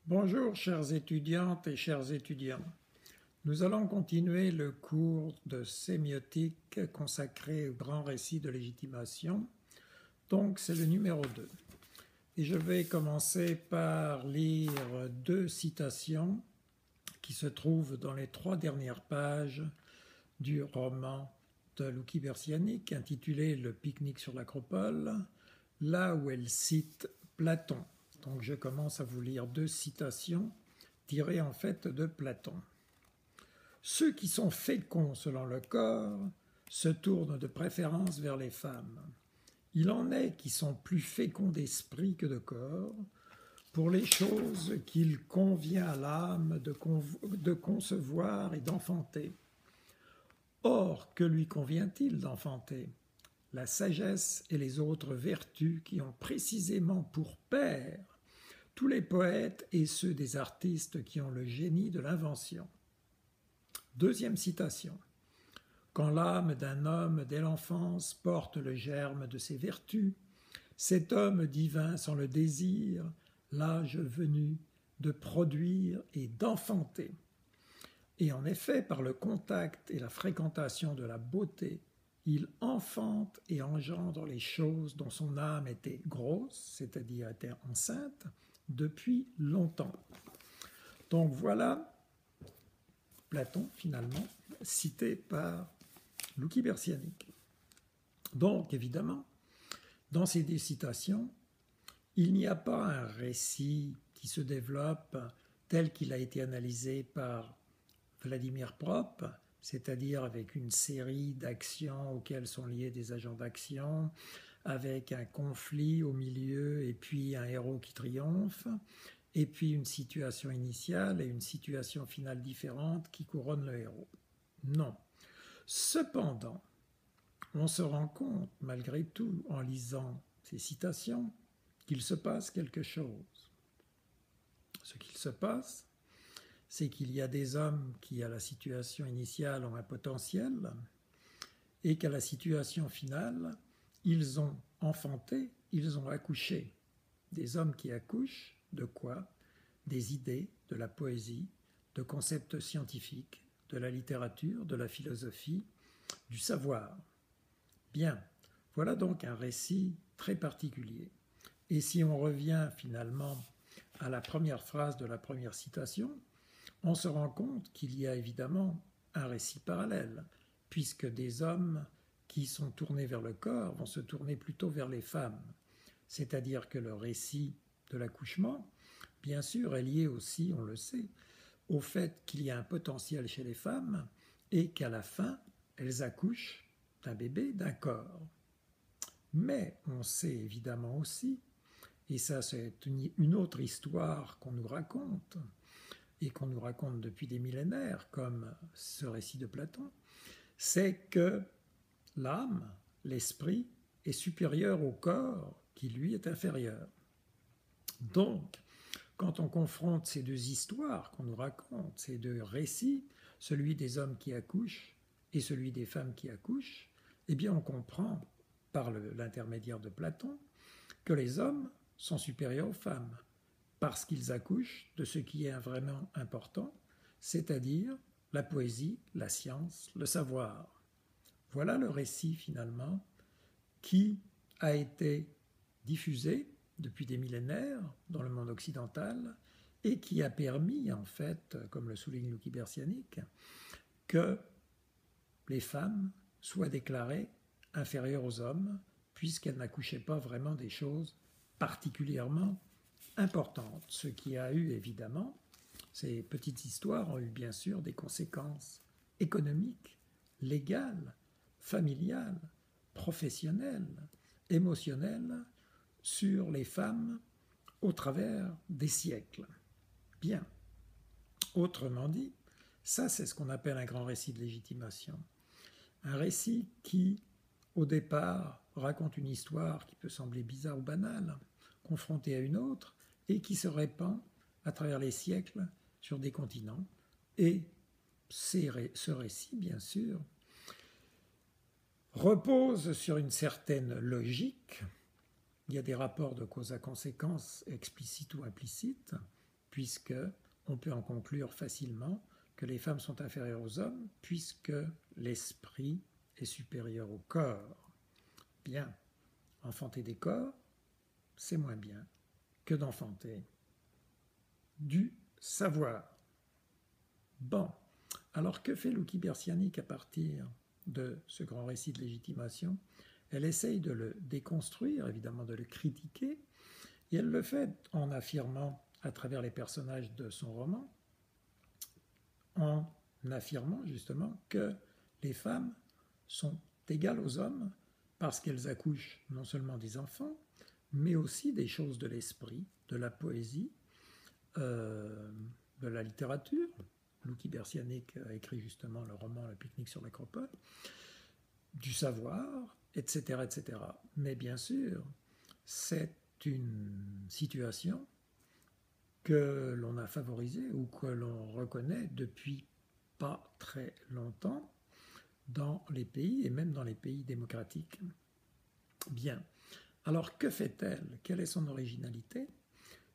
Bonjour chères étudiantes et chers étudiants. Nous allons continuer le cours de sémiotique consacré au grand récit de légitimation. Donc c'est le numéro 2. Et je vais commencer par lire deux citations qui se trouvent dans les 3 dernières pages du roman de Luki Bersianic intitulé Le pique-nique sur l'acropole, là où elle cite Platon. Donc je commence à vous lire deux citations tirées en fait de Platon. Ceux qui sont féconds selon le corps se tournent de préférence vers les femmes. Il en est qui sont plus féconds d'esprit que de corps, pour les choses qu'il convient à l'âme de concevoir et d'enfanter. Or, que lui convient-il d'enfanter ? La sagesse et les autres vertus qui ont précisément pour père tous les poètes et ceux des artistes qui ont le génie de l'invention. Deuxième citation. Quand l'âme d'un homme dès l'enfance porte le germe de ses vertus, cet homme divin sans le désir, l'âge venu de produire et d'enfanter. Et en effet, par le contact et la fréquentation de la beauté, il enfante et engendre les choses dont son âme était grosse, c'est-à-dire était enceinte, depuis longtemps. Donc voilà Platon, finalement, cité par Luki Bersianic. Donc, évidemment, dans ces deux citations, il n'y a pas un récit qui se développe tel qu'il a été analysé par Vladimir Propp, c'est-à-dire avec une série d'actions auxquelles sont liés des agents d'action, avec un conflit au milieu et puis un héros qui triomphe, et puis une situation initiale et une situation finale différente qui couronnent le héros. Non. Cependant, on se rend compte, malgré tout, en lisant ces citations, qu'il se passe quelque chose. Ce qu'il se passe, c'est qu'il y a des hommes qui, à la situation initiale, ont un potentiel et qu'à la situation finale, ils ont enfanté, ils ont accouché. Des hommes qui accouchent de quoi ? Des idées, de la poésie, de concepts scientifiques, de la littérature, de la philosophie, du savoir. Bien, voilà donc un récit très particulier. Et si on revient finalement à la première phrase de la première citation, on se rend compte qu'il y a évidemment un récit parallèle, puisque des hommes qui sont tournés vers le corps vont se tourner plutôt vers les femmes. C'est-à-dire que le récit de l'accouchement, bien sûr, est lié aussi, on le sait, au fait qu'il y a un potentiel chez les femmes et qu'à la fin, elles accouchent d'un bébé, d'un corps. Mais on sait évidemment aussi, et ça c'est une autre histoire qu'on nous raconte, et qu'on nous raconte depuis des millénaires, comme ce récit de Platon, c'est que l'âme, l'esprit, est supérieur au corps qui lui est inférieur. Donc, quand on confronte ces deux histoires qu'on nous raconte, ces deux récits, celui des hommes qui accouchent et celui des femmes qui accouchent, eh bien on comprend, par l'intermédiaire de Platon, que les hommes sont supérieurs aux femmes, parce qu'ils accouchent de ce qui est vraiment important, c'est-à-dire la poésie, la science, le savoir. Voilà le récit finalement qui a été diffusé depuis des millénaires dans le monde occidental et qui a permis en fait, comme le souligne Luki Bersianic, que les femmes soient déclarées inférieures aux hommes puisqu'elles n'accouchaient pas vraiment des choses particulièrement importante, ce qui a eu évidemment, ces petites histoires ont eu bien sûr des conséquences économiques, légales, familiales, professionnelles, émotionnelles sur les femmes au travers des siècles. Bien, autrement dit, ça c'est ce qu'on appelle un grand récit de légitimation. Un récit qui, au départ, raconte une histoire qui peut sembler bizarre ou banale, confrontée à une autre, et qui se répand à travers les siècles sur des continents. Et ce récit, bien sûr, repose sur une certaine logique. Il y a des rapports de cause à conséquence explicites ou implicites, puisque on peut en conclure facilement que les femmes sont inférieures aux hommes, puisque l'esprit est supérieur au corps. Bien, enfanter des corps, c'est moins bien que d'enfanter du savoir. Bon, alors que fait Lucky Bersianic à partir de ce grand récit de légitimation? Elle essaye de le déconstruire, évidemment de le critiquer, et elle le fait en affirmant, à travers les personnages de son roman, en affirmant justement que les femmes sont égales aux hommes parce qu'elles accouchent non seulement des enfants, mais aussi des choses de l'esprit, de la poésie, de la littérature. Lucky Bersianic a écrit justement le roman Le pique-nique sur l'Acropole, du savoir, etc., etc. Mais bien sûr, c'est une situation que l'on a favorisée ou que l'on reconnaît depuis pas très longtemps dans les pays et même dans les pays démocratiques. Bien. Alors que fait-elle? Quelle est son originalité?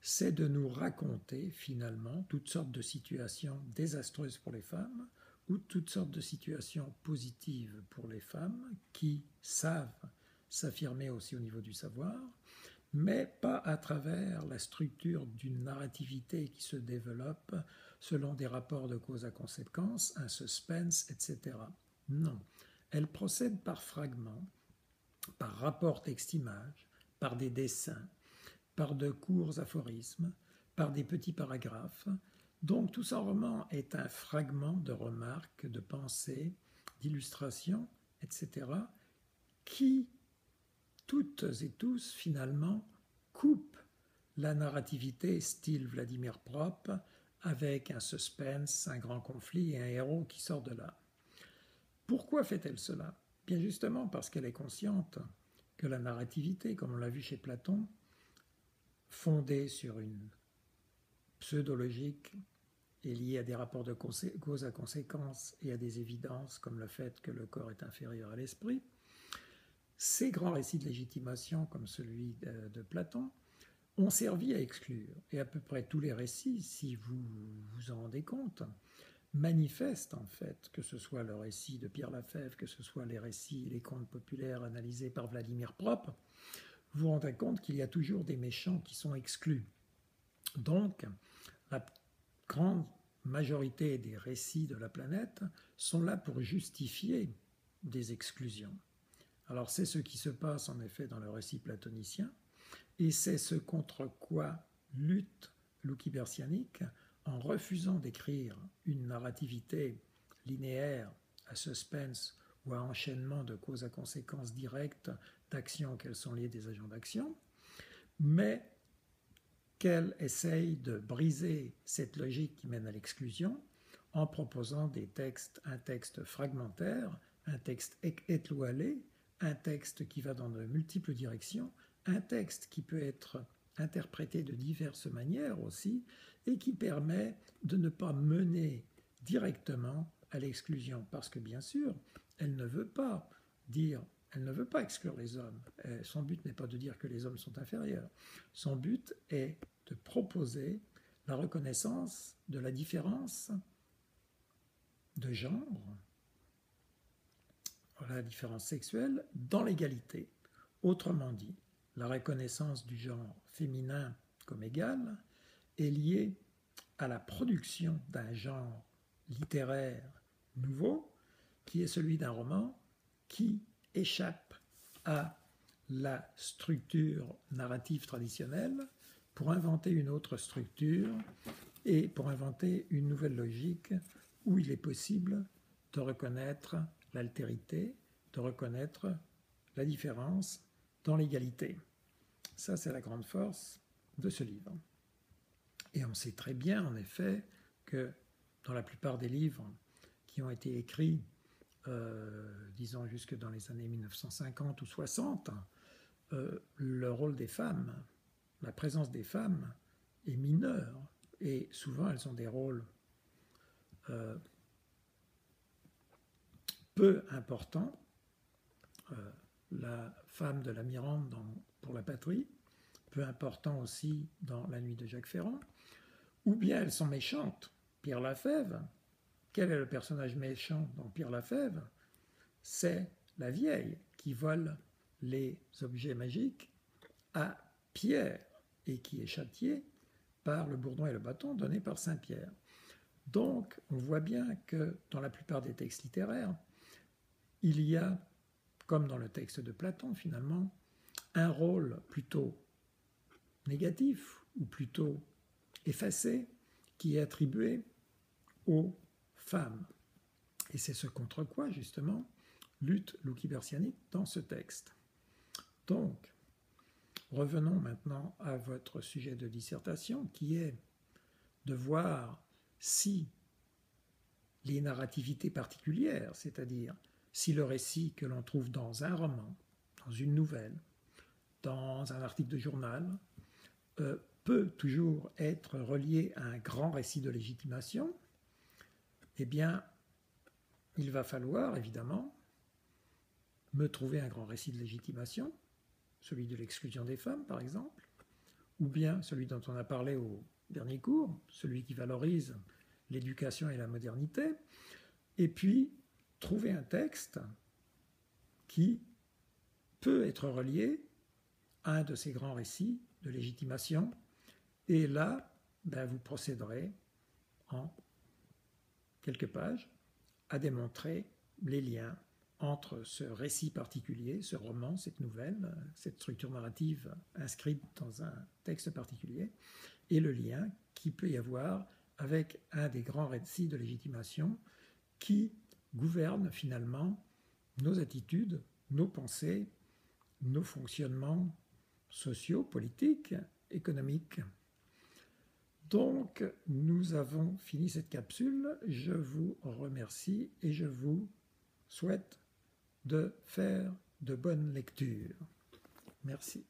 C'est de nous raconter finalement toutes sortes de situations désastreuses pour les femmes ou toutes sortes de situations positives pour les femmes qui savent s'affirmer aussi au niveau du savoir, mais pas à travers la structure d'une narrativité qui se développe selon des rapports de cause à conséquence, un suspense, etc. Non, elle procède par fragments, par rapport texte-image, par des dessins, par de courts aphorismes, par des petits paragraphes. Donc tout son roman est un fragment de remarques, de pensées, d'illustrations, etc., qui, toutes et tous, finalement, coupent la narrativité style Vladimir Propp avec un suspense, un grand conflit et un héros qui sort de là. Pourquoi fait-elle cela? Bien justement parce qu'elle est consciente que la narrativité, comme on l'a vu chez Platon, fondée sur une pseudologique et liée à des rapports de cause à conséquence et à des évidences comme le fait que le corps est inférieur à l'esprit, ces grands récits de légitimation comme celui de Platon ont servi à exclure. Et à peu près tous les récits, si vous vous en rendez compte, manifestent en fait, que ce soit le récit de Pierre Lafèvre, que ce soit les récits, les contes populaires analysés par Vladimir Propp, vous vous rendez compte qu'il y a toujours des méchants qui sont exclus. Donc, la grande majorité des récits de la planète sont là pour justifier des exclusions. Alors c'est ce qui se passe en effet dans le récit platonicien, et c'est ce contre quoi lutte Lucky Bersianic en refusant d'écrire une narrativité linéaire à suspense ou à enchaînement de causes à conséquences directes d'actions auxquelles sont liées des agents d'action, mais qu'elle essaye de briser cette logique qui mène à l'exclusion en proposant des textes, un texte fragmentaire, un texte étoilé, un texte qui va dans de multiples directions, un texte qui peut être interprété de diverses manières aussi, et qui permet de ne pas mener directement à l'exclusion, parce que bien sûr, elle ne veut pas exclure les hommes. Son but n'est pas de dire que les hommes sont inférieurs. Son but est de proposer la reconnaissance de la différence de genre, la différence sexuelle, dans l'égalité. Autrement dit, la reconnaissance du genre féminin comme égal est liée à la production d'un genre littéraire nouveau, qui est celui d'un roman qui échappe à la structure narrative traditionnelle pour inventer une autre structure et pour inventer une nouvelle logique où il est possible de reconnaître l'altérité, de reconnaître la différence dans l'égalité. Ça, c'est la grande force de ce livre. Et on sait très bien, en effet, que dans la plupart des livres qui ont été écrits, disons jusque dans les années 1950 ou 60, le rôle des femmes, la présence des femmes est mineure. Et souvent, elles ont des rôles peu importants. La femme de la Mirande pour la patrie, peu important aussi dans La Nuit de Jacques Ferrand, ou bien elles sont méchantes. Pierre Lafèvre, quel est le personnage méchant dans Pierre Lafèvre? C'est la vieille qui vole les objets magiques à Pierre et qui est châtiée par le bourdon et le bâton donné par Saint-Pierre. Donc, on voit bien que dans la plupart des textes littéraires, il y a, comme dans le texte de Platon finalement, un rôle plutôt négatif ou plutôt effacé qui est attribué aux femmes. Et c'est ce contre quoi, justement, lutte Lucky Bersiani dans ce texte. Donc, revenons maintenant à votre sujet de dissertation, qui est de voir si les narrativités particulières, c'est-à-dire si le récit que l'on trouve dans un roman, dans une nouvelle, dans un article de journal, peut toujours être relié à un grand récit de légitimation, eh bien, il va falloir, évidemment, me trouver un grand récit de légitimation, celui de l'exclusion des femmes, par exemple, ou bien celui dont on a parlé au dernier cours, celui qui valorise l'éducation et la modernité, et puis trouver un texte qui peut être relié à un de ces grands récits de légitimation, et là, vous procéderez en quelques pages à démontrer les liens entre ce récit particulier, ce roman, cette nouvelle, cette structure narrative inscrite dans un texte particulier, et le lien qu'il peut y avoir avec un des grands récits de légitimation qui gouverne finalement nos attitudes, nos pensées, nos fonctionnements sociaux, politiques, économiques. Donc, nous avons fini cette capsule. Je vous remercie et je vous souhaite de faire de bonnes lectures. Merci.